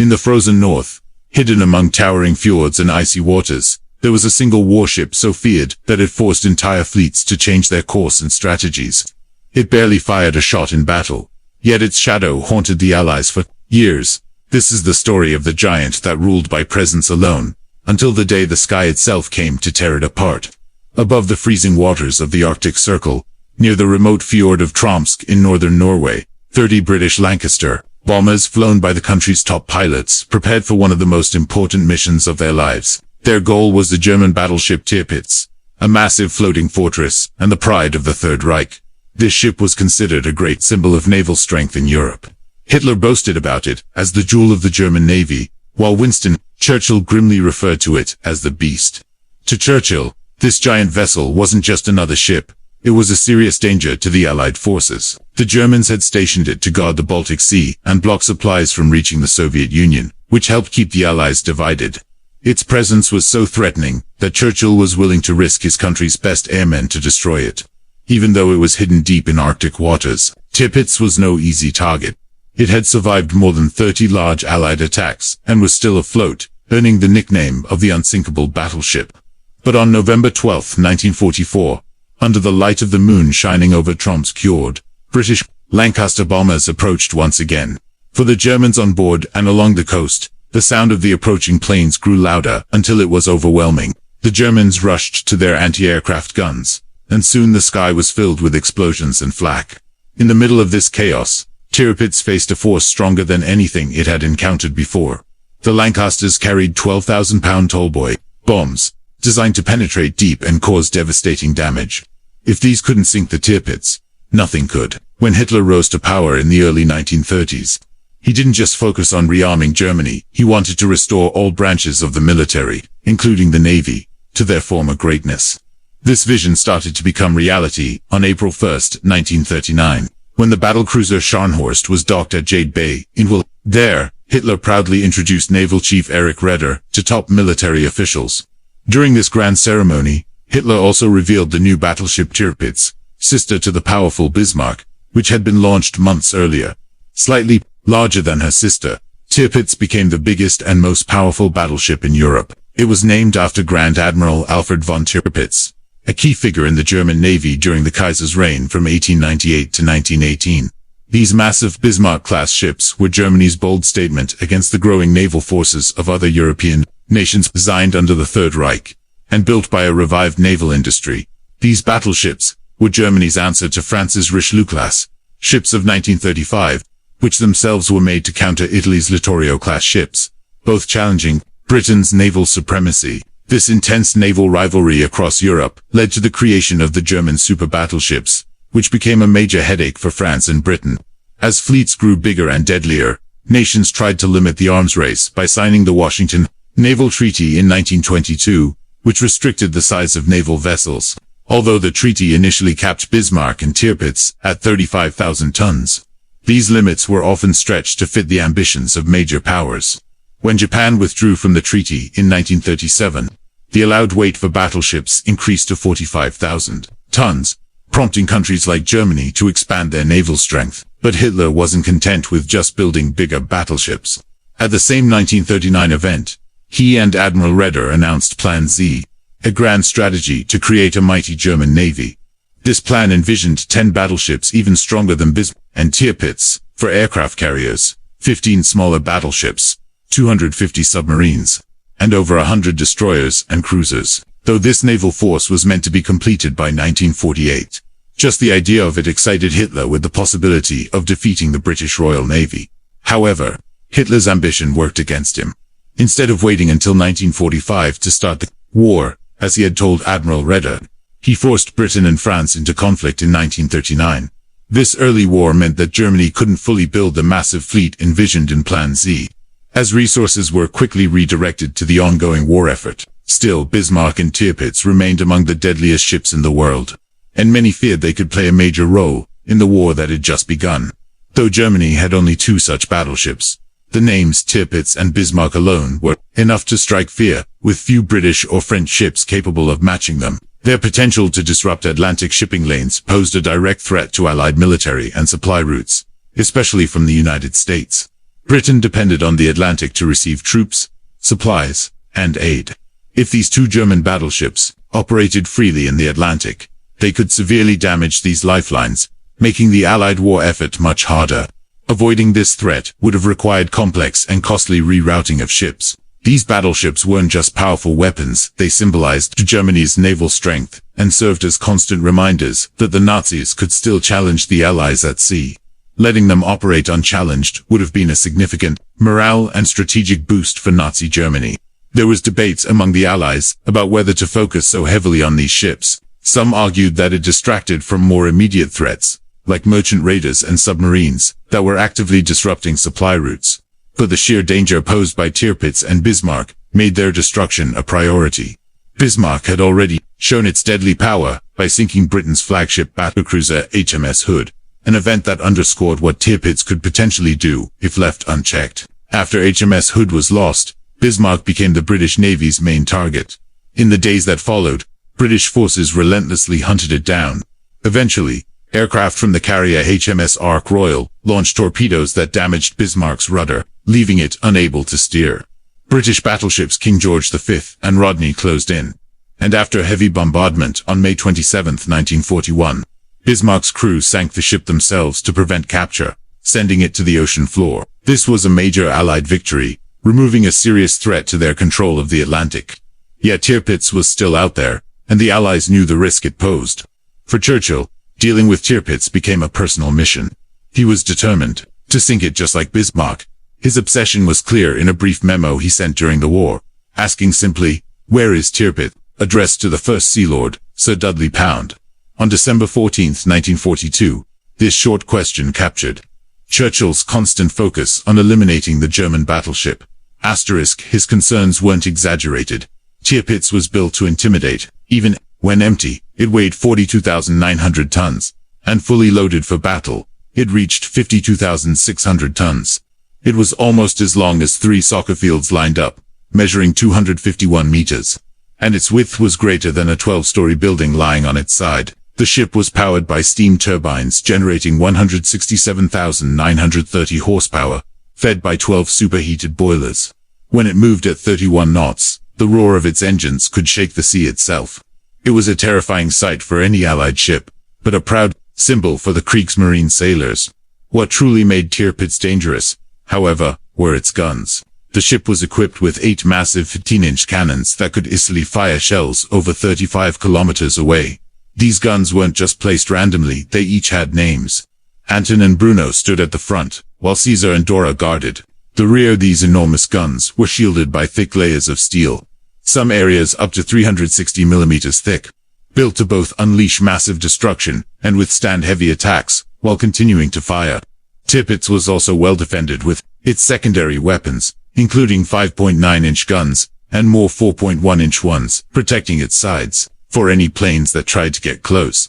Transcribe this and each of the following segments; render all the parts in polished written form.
In the frozen north, hidden among towering fjords and icy waters, there was a single warship so feared that it forced entire fleets to change their course and strategies. It barely fired a shot in battle, yet its shadow haunted the Allies for years. This is the story of the giant that ruled by presence alone, until the day the sky itself came to tear it apart. Above the freezing waters of the Arctic Circle, near the remote fjord of Tromsk in northern Norway, 30 British Lancaster bombers flown by the country's top pilots prepared for one of the most important missions of their lives. Their goal was the German battleship Tirpitz, a massive floating fortress and the pride of the Third Reich. This ship was considered a great symbol of naval strength in Europe. Hitler boasted about it as the jewel of the German Navy, while Winston Churchill grimly referred to it as the Beast. To Churchill, this giant vessel wasn't just another ship. It was a serious danger to the Allied forces. The Germans had stationed it to guard the Baltic Sea and block supplies from reaching the Soviet Union, which helped keep the Allies divided. Its presence was so threatening that Churchill was willing to risk his country's best airmen to destroy it. Even though it was hidden deep in Arctic waters, Tirpitz was no easy target. It had survived more than 30 large Allied attacks and was still afloat, earning the nickname of the unsinkable battleship. But on November 12, 1944, under the light of the moon shining over Tromsk Fjord, British Lancaster bombers approached once again. For the Germans on board and along the coast, the sound of the approaching planes grew louder until it was overwhelming. The Germans rushed to their anti-aircraft guns, and soon the sky was filled with explosions and flak. In the middle of this chaos, Tirpitz faced a force stronger than anything it had encountered before. The Lancasters carried 12,000-pound Tallboy bombs, designed to penetrate deep and cause devastating damage. If these couldn't sink the Tirpitz, nothing could. When Hitler rose to power in the early 1930s, he didn't just focus on rearming Germany, he wanted to restore all branches of the military, including the Navy, to their former greatness. This vision started to become reality on April 1, 1939, when the battlecruiser Scharnhorst was docked at Jade Bay in Will. There, Hitler proudly introduced Naval Chief Erich Raeder to top military officials. During this grand ceremony, Hitler also revealed the new battleship Tirpitz, sister to the powerful Bismarck, which had been launched months earlier. Slightly larger than her sister, Tirpitz became the biggest and most powerful battleship in Europe. It was named after Grand Admiral Alfred von Tirpitz, a key figure in the German Navy during the Kaiser's reign from 1898 to 1918. These massive Bismarck-class ships were Germany's bold statement against the growing naval forces of other European nations designed under the Third Reich and built by a revived naval industry. These battleships were Germany's answer to France's Richelieu-class ships of 1935, which themselves were made to counter Italy's Littorio-class ships, both challenging Britain's naval supremacy. This intense naval rivalry across Europe led to the creation of the German super battleships, which became a major headache for France and Britain. As fleets grew bigger and deadlier, nations tried to limit the arms race by signing the Washington Naval Treaty in 1922, which restricted the size of naval vessels. Although the treaty initially capped Bismarck and Tirpitz at 35,000 tons, these limits were often stretched to fit the ambitions of major powers. When Japan withdrew from the treaty in 1937, the allowed weight for battleships increased to 45,000 tons, prompting countries like Germany to expand their naval strength. But Hitler wasn't content with just building bigger battleships. At the same 1939 event, he and Admiral Raeder announced Plan Z, a grand strategy to create a mighty German navy. This plan envisioned 10 battleships even stronger than Bismarck and Tirpitz for aircraft carriers, 15 smaller battleships, 250 submarines, and over 100 destroyers and cruisers, though this naval force was meant to be completed by 1948. Just the idea of it excited Hitler with the possibility of defeating the British Royal Navy. However, Hitler's ambition worked against him. Instead of waiting until 1945 to start the war, as he had told Admiral Raeder, he forced Britain and France into conflict in 1939. This early war meant that Germany couldn't fully build the massive fleet envisioned in Plan Z, as resources were quickly redirected to the ongoing war effort. Still, Bismarck and Tirpitz remained among the deadliest ships in the world, and many feared they could play a major role in the war that had just begun. Though Germany had only 2 such battleships, the names Tirpitz and Bismarck alone were enough to strike fear, with few British or French ships capable of matching them. Their potential to disrupt Atlantic shipping lanes posed a direct threat to Allied military and supply routes, especially from the United States. Britain depended on the Atlantic to receive troops, supplies, and aid. If these two German battleships operated freely in the Atlantic, they could severely damage these lifelines, making the Allied war effort much harder. Avoiding this threat would have required complex and costly rerouting of ships. These battleships weren't just powerful weapons, they symbolized Germany's naval strength and served as constant reminders that the Nazis could still challenge the Allies at sea. Letting them operate unchallenged would have been a significant morale and strategic boost for Nazi Germany. There was debates among the Allies about whether to focus so heavily on these ships. Some argued that it distracted from more immediate threats, like merchant raiders and submarines, that were actively disrupting supply routes. But the sheer danger posed by Tirpitz and Bismarck made their destruction a priority. Bismarck had already shown its deadly power by sinking Britain's flagship battlecruiser HMS Hood, an event that underscored what Tirpitz could potentially do if left unchecked. After HMS Hood was lost, Bismarck became the British Navy's main target. In the days that followed, British forces relentlessly hunted it down. Eventually, aircraft from the carrier HMS Ark Royal launched torpedoes that damaged Bismarck's rudder, leaving it unable to steer. British battleships King George V and Rodney closed in, and after heavy bombardment on May 27, 1941, Bismarck's crew sank the ship themselves to prevent capture, sending it to the ocean floor. This was a major Allied victory, removing a serious threat to their control of the Atlantic. Yet Tirpitz was still out there, and the Allies knew the risk it posed. For Churchill, dealing with Tirpitz became a personal mission. He was determined to sink it just like Bismarck. His obsession was clear in a brief memo he sent during the war, asking simply, "Where is Tirpitz?" addressed to the First Sea Lord, Sir Dudley Pound. On December 14, 1942, this short question captured Churchill's constant focus on eliminating the German battleship. His concerns weren't exaggerated. Tirpitz was built to intimidate. Even when empty, it weighed 42,900 tons, and fully loaded for battle, it reached 52,600 tons. It was almost as long as 3 soccer fields lined up, measuring 251 meters, and its width was greater than a 12-story building lying on its side. The ship was powered by steam turbines generating 167,930 horsepower, fed by 12 superheated boilers. When it moved at 31 knots, the roar of its engines could shake the sea itself. It was a terrifying sight for any Allied ship, but a proud symbol for the Kriegsmarine sailors. What truly made Tirpitz dangerous, however, were its guns. The ship was equipped with 8 massive 15-inch cannons that could easily fire shells over 35 kilometers away. These guns weren't just placed randomly, they each had names. Anton and Bruno stood at the front, while Caesar and Dora guarded. The rear of these enormous guns were shielded by thick layers of steel, some areas up to 360 millimeters thick, built to both unleash massive destruction and withstand heavy attacks, while continuing to fire. Tirpitz was also well defended with its secondary weapons, including 5.9-inch guns, and more 4.1-inch ones, protecting its sides for any planes that tried to get close.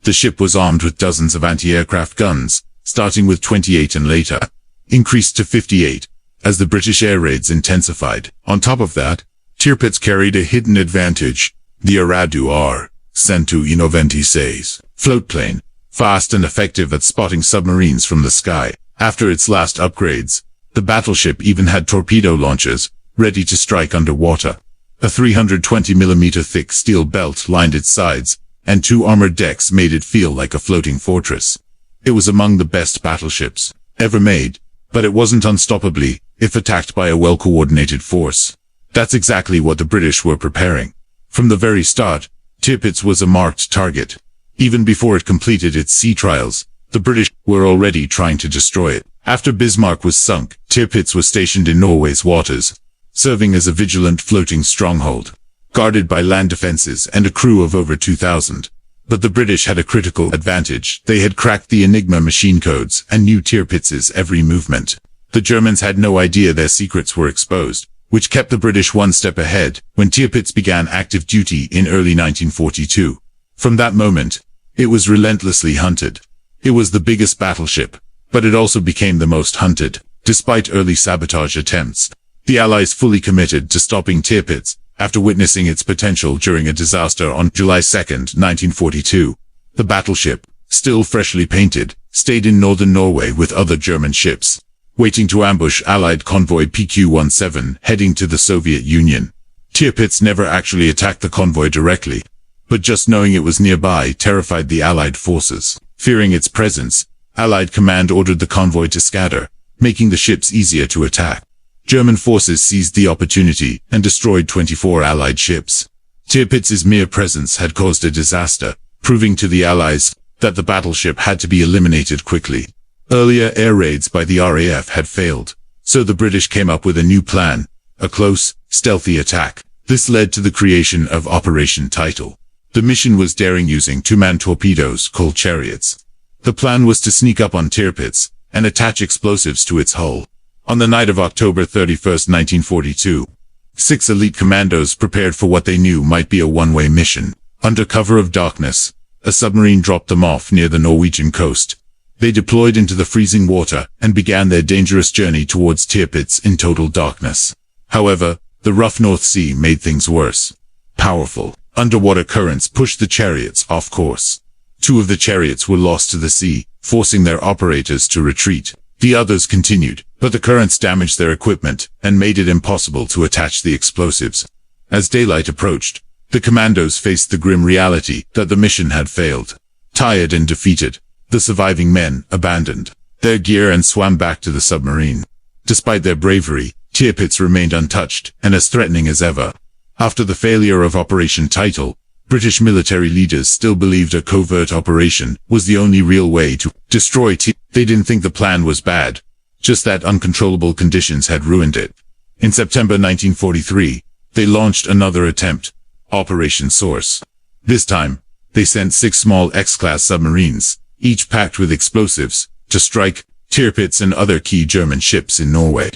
The ship was armed with dozens of anti-aircraft guns, starting with 28 and later increased to 58, as the British air raids intensified. On top of that, Tirpitz carried a hidden advantage, the Aradu R-126 floatplane, fast and effective at spotting submarines from the sky. After its last upgrades, the battleship even had torpedo launchers, ready to strike underwater. A 320mm thick steel belt lined its sides, and 2 armored decks made it feel like a floating fortress. It was among the best battleships ever made, but it wasn't unstoppable if attacked by a well-coordinated force. That's exactly what the British were preparing. From the very start, Tirpitz was a marked target. Even before it completed its sea trials, the British were already trying to destroy it. After Bismarck was sunk, Tirpitz was stationed in Norway's waters, serving as a vigilant floating stronghold, guarded by land defenses and a crew of over 2,000. But the British had a critical advantage. They had cracked the Enigma machine codes and knew Tirpitz's every movement. The Germans had no idea their secrets were exposed, which kept the British one step ahead when Tirpitz began active duty in early 1942. From that moment, it was relentlessly hunted. It was the biggest battleship, but it also became the most hunted. Despite early sabotage attempts, the Allies fully committed to stopping Tirpitz after witnessing its potential during a disaster on July 2, 1942. The battleship, still freshly painted, stayed in northern Norway with other German ships. waiting to ambush Allied convoy PQ-17 heading to the Soviet Union. Tirpitz never actually attacked the convoy directly, but just knowing it was nearby terrified the Allied forces. Fearing its presence, Allied command ordered the convoy to scatter, making the ships easier to attack. German forces seized the opportunity and destroyed 24 Allied ships. Tirpitz's mere presence had caused a disaster, proving to the Allies that the battleship had to be eliminated quickly. Earlier air raids by the RAF had failed, so the British came up with a new plan, a close, stealthy attack. This led to the creation of Operation Title. The mission was daring, using two-man torpedoes called chariots. The plan was to sneak up on Tirpitz and attach explosives to its hull. On the night of October 31, 1942, 6 elite commandos prepared for what they knew might be a one-way mission. Under cover of darkness, a submarine dropped them off near the Norwegian coast. They deployed into the freezing water and began their dangerous journey towards Tirpitz in total darkness. However, the rough North Sea made things worse. Powerful underwater currents pushed the chariots off course. 2 of the chariots were lost to the sea, forcing their operators to retreat. The others continued, but the currents damaged their equipment and made it impossible to attach the explosives. As daylight approached, the commandos faced the grim reality that the mission had failed. Tired and defeated, the surviving men abandoned their gear and swam back to the submarine. Despite their bravery, Tirpitz remained untouched and as threatening as ever. After the failure of Operation Title, British military leaders still believed a covert operation was the only real way to destroy Tirpitz. They didn't think the plan was bad, just that uncontrollable conditions had ruined it. In September 1943, they launched another attempt, Operation Source. This time, they sent 6 small X-class submarines, each packed with explosives, to strike Tirpitz and other key German ships in Norway.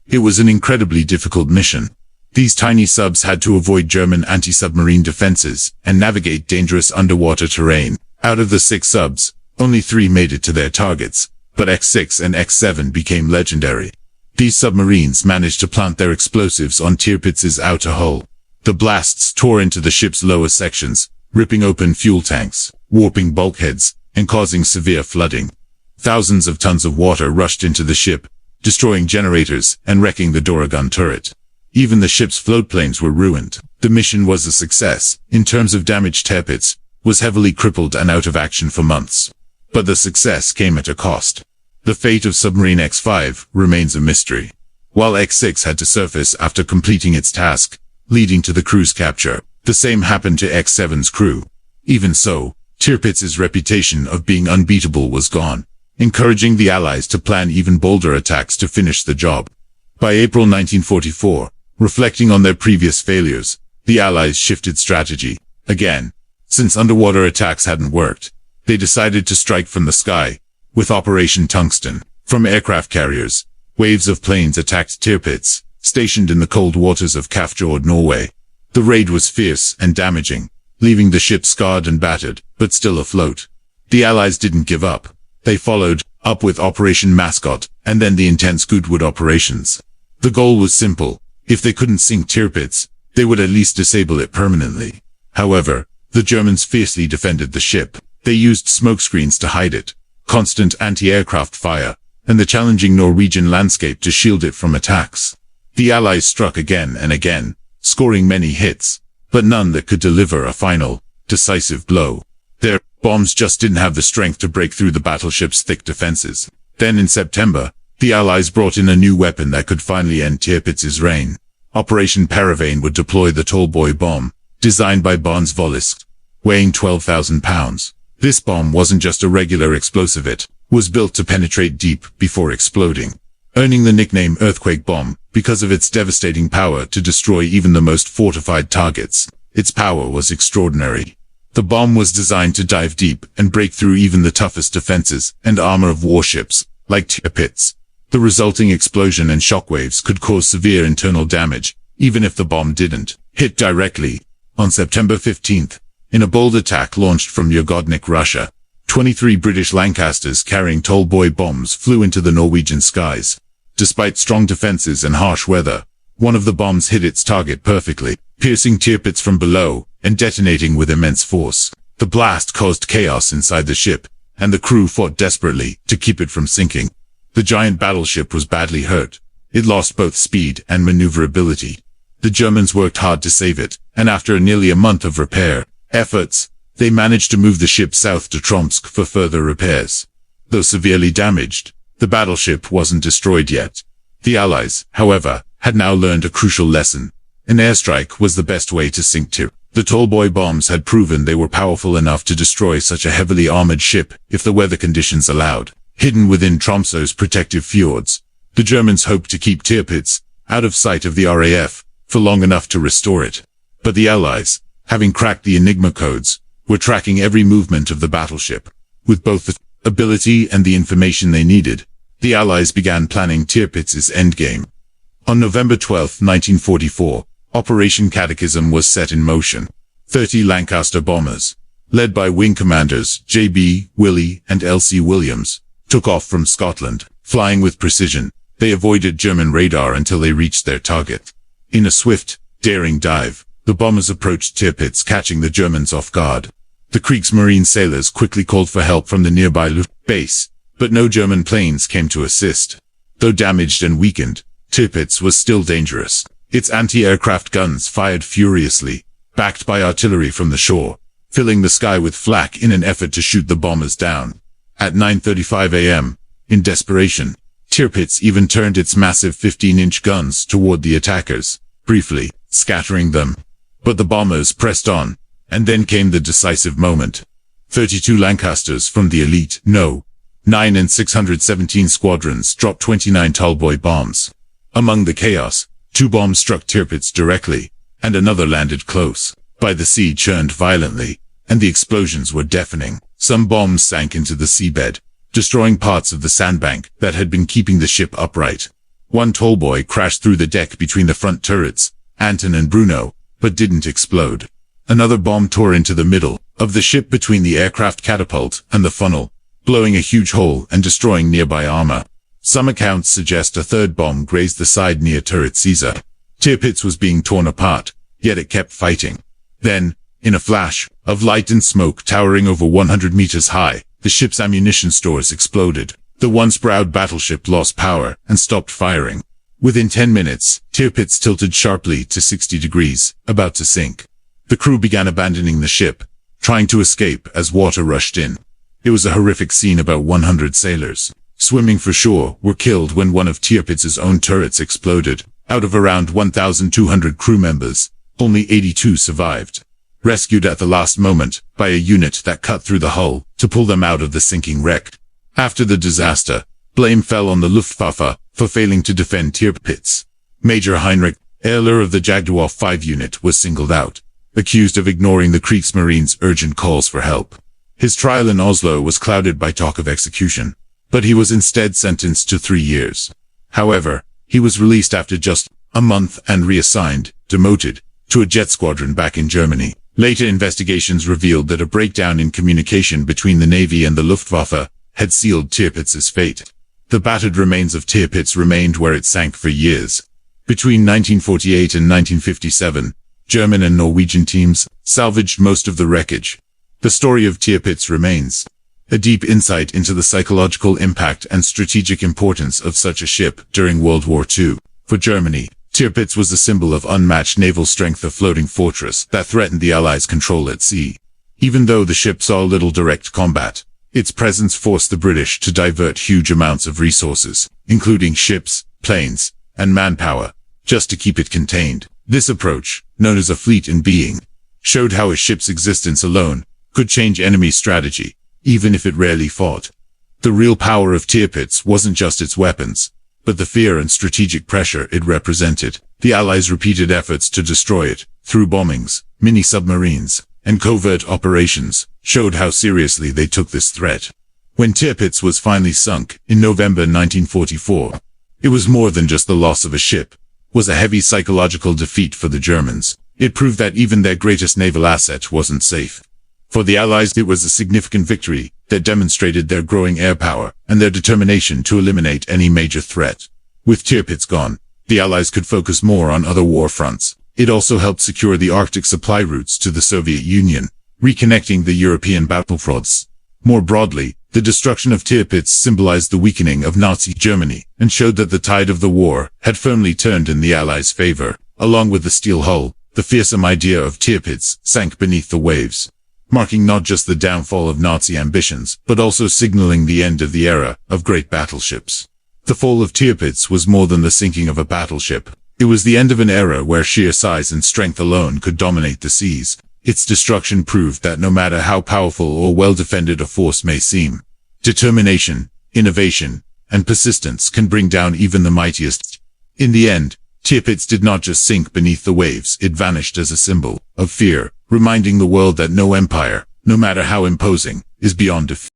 It was an incredibly difficult mission. These tiny subs had to avoid German anti-submarine defenses and navigate dangerous underwater terrain. Out of the 6 subs, only 3 made it to their targets, but X6 and X7 became legendary. These submarines managed to plant their explosives on Tirpitz's outer hull. The blasts tore into the ship's lower sections, ripping open fuel tanks, warping bulkheads, and causing severe flooding. Thousands of tons of water rushed into the ship, destroying generators and wrecking the Duragun turret. Even the ship's floatplanes were ruined. The mission was a success. In terms of damage, Tirpitz was heavily crippled and out of action for months. But the success came at a cost. The fate of submarine X5 remains a mystery. While X6 had to surface after completing its task, leading to the crew's capture, the same happened to X7's crew. Even so, Tirpitz's reputation of being unbeatable was gone, encouraging the Allies to plan even bolder attacks to finish the job. By April 1944, reflecting on their previous failures, the Allies shifted strategy. Again, since underwater attacks hadn't worked, they decided to strike from the sky, with Operation Tungsten. From aircraft carriers, waves of planes attacked Tirpitz, stationed in the cold waters of Kafjord, Norway. The raid was fierce and damaging, leaving the ship scarred and battered, but still afloat. The Allies didn't give up. They followed up with Operation Mascot, and then the intense Goodwood operations. The goal was simple. If they couldn't sink Tirpitz, they would at least disable it permanently. However, the Germans fiercely defended the ship. They used smokescreens to hide it, constant anti-aircraft fire, and the challenging Norwegian landscape to shield it from attacks. The Allies struck again and again, scoring many hits, but none that could deliver a final, decisive blow. Their bombs just didn't have the strength to break through the battleship's thick defenses. Then in September, the Allies brought in a new weapon that could finally end Tirpitz's reign. Operation Paravane would deploy the Tallboy bomb, designed by Barnes Vollisk, weighing 12,000 pounds. This bomb wasn't just a regular explosive, it was built to penetrate deep before exploding, earning the nickname Earthquake Bomb because of its devastating power to destroy even the most fortified targets. Its power was extraordinary. The bomb was designed to dive deep and break through even the toughest defenses and armor of warships, like Tirpitz. The resulting explosion and shockwaves could cause severe internal damage, even if the bomb didn't hit directly. On September 15th, in a bold attack launched from Yagodnik, Russia, 23 British Lancasters carrying Tallboy bombs flew into the Norwegian skies. Despite strong defenses and harsh weather, one of the bombs hit its target perfectly, piercing Tirpitz from below and detonating with immense force. The blast caused chaos inside the ship, and the crew fought desperately to keep it from sinking. The giant battleship was badly hurt. It lost both speed and maneuverability. The Germans worked hard to save it, and after nearly a month of repair efforts, they managed to move the ship south to Tromsk for further repairs. Though severely damaged, the battleship wasn't destroyed yet. The Allies, however, had now learned a crucial lesson. An airstrike was the best way to sink Tirpitz. The Tallboy bombs had proven they were powerful enough to destroy such a heavily armored ship if the weather conditions allowed. Hidden within Tromso's protective fjords, the Germans hoped to keep Tirpitz out of sight of the RAF for long enough to restore it. But the Allies, having cracked the Enigma codes, were tracking every movement of the battleship. With both the ability and the information they needed, the Allies began planning Tirpitz's endgame. On November 12, 1944, Operation Catechism was set in motion. 30 Lancaster bombers, led by wing commanders WWII and LC Williams, took off from Scotland. Flying with precision, they avoided German radar until they reached their target. In a swift, daring dive, the bombers approached Tirpitz, catching the Germans off guard. The Kriegsmarine sailors quickly called for help from the nearby Luft base, but no German planes came to assist. Though damaged and weakened, Tirpitz was still dangerous. Its anti-aircraft guns fired furiously, backed by artillery from the shore, filling the sky with flak in an effort to shoot the bombers down. At 9:35 a.m., in desperation, Tirpitz even turned its massive 15-inch guns toward the attackers, briefly scattering them. But the bombers pressed on, and then came the decisive moment. 32 Lancasters from the elite No. 9 and 617 squadrons dropped 29 Tallboy bombs. Among the chaos, 2 bombs struck Tirpitz directly, and another landed close. By the sea churned violently, and the explosions were deafening. Some bombs sank into the seabed, destroying parts of the sandbank that had been keeping the ship upright. One Tallboy crashed through the deck between the front turrets, Anton and Bruno, but didn't explode. Another bomb tore into the middle of the ship between the aircraft catapult and the funnel, blowing a huge hole and destroying nearby armor. Some accounts suggest a third bomb grazed the side near turret Caesar. Tirpitz was being torn apart, yet it kept fighting. Then, in a flash of light and smoke towering over 100 meters high, the ship's ammunition stores exploded. The once proud battleship lost power and stopped firing. Within 10 minutes, Tirpitz tilted sharply to 60 degrees, about to sink. The crew began abandoning the ship, trying to escape as water rushed in. It was a horrific scene. About 100 sailors, swimming for shore, were killed when one of Tirpitz's own turrets exploded. Out of around 1,200 crew members, only 82 survived. Rescued at the last moment by a unit that cut through the hull to pull them out of the sinking wreck. After the disaster, blame fell on the Luftwaffe for failing to defend Tirpitz. Major Heinrich Ehler of the WWII unit was singled out, accused of ignoring the Kriegsmarine's urgent calls for help. His trial in Oslo was clouded by talk of execution, but he was instead sentenced to 3 years. However, he was released after just a month and reassigned, demoted, to a jet squadron back in Germany. Later investigations revealed that a breakdown in communication between the Navy and the Luftwaffe had sealed Tirpitz's fate. The battered remains of Tirpitz remained where it sank for years. Between 1948 and 1957, German and Norwegian teams salvaged most of the wreckage. The story of Tirpitz remains a deep insight into the psychological impact and strategic importance of such a ship during World War II. For Germany, Tirpitz was a symbol of unmatched naval strength, a floating fortress that threatened the Allies' control at sea. Even though the ship saw little direct combat, its presence forced the British to divert huge amounts of resources, including ships, planes, and manpower, just to keep it contained. This approach, known as a fleet in being, showed how a ship's existence alone could change enemy strategy, even if it rarely fought. The real power of Tirpitz wasn't just its weapons, but the fear and strategic pressure it represented. The Allies' repeated efforts to destroy it, through bombings, mini-submarines, and covert operations, showed how seriously they took this threat. When Tirpitz was finally sunk, in November 1944, it was more than just the loss of a ship. It was a heavy psychological defeat for the Germans. It proved that even their greatest naval asset wasn't safe. For the Allies, it was a significant victory that demonstrated their growing air power and their determination to eliminate any major threat. With Tirpitz gone, the Allies could focus more on other war fronts. It also helped secure the Arctic supply routes to the Soviet Union, reconnecting the European battlefronts. More broadly, The destruction of Tirpitz symbolized the weakening of Nazi Germany and showed that the tide of the war had firmly turned in the Allies' favor. Along with the steel hull, the fearsome idea of Tirpitz sank beneath the waves, marking not just the downfall of Nazi ambitions, but also signaling the end of the era of great battleships. The fall of Tirpitz was more than the sinking of a battleship. It was the end of an era where sheer size and strength alone could dominate the seas. Its destruction proved that no matter how powerful or well-defended a force may seem, determination, innovation, and persistence can bring down even the mightiest. In the end, Tirpitz did not just sink beneath the waves, it vanished as a symbol of fear, reminding the world that no empire, no matter how imposing, is beyond defeat.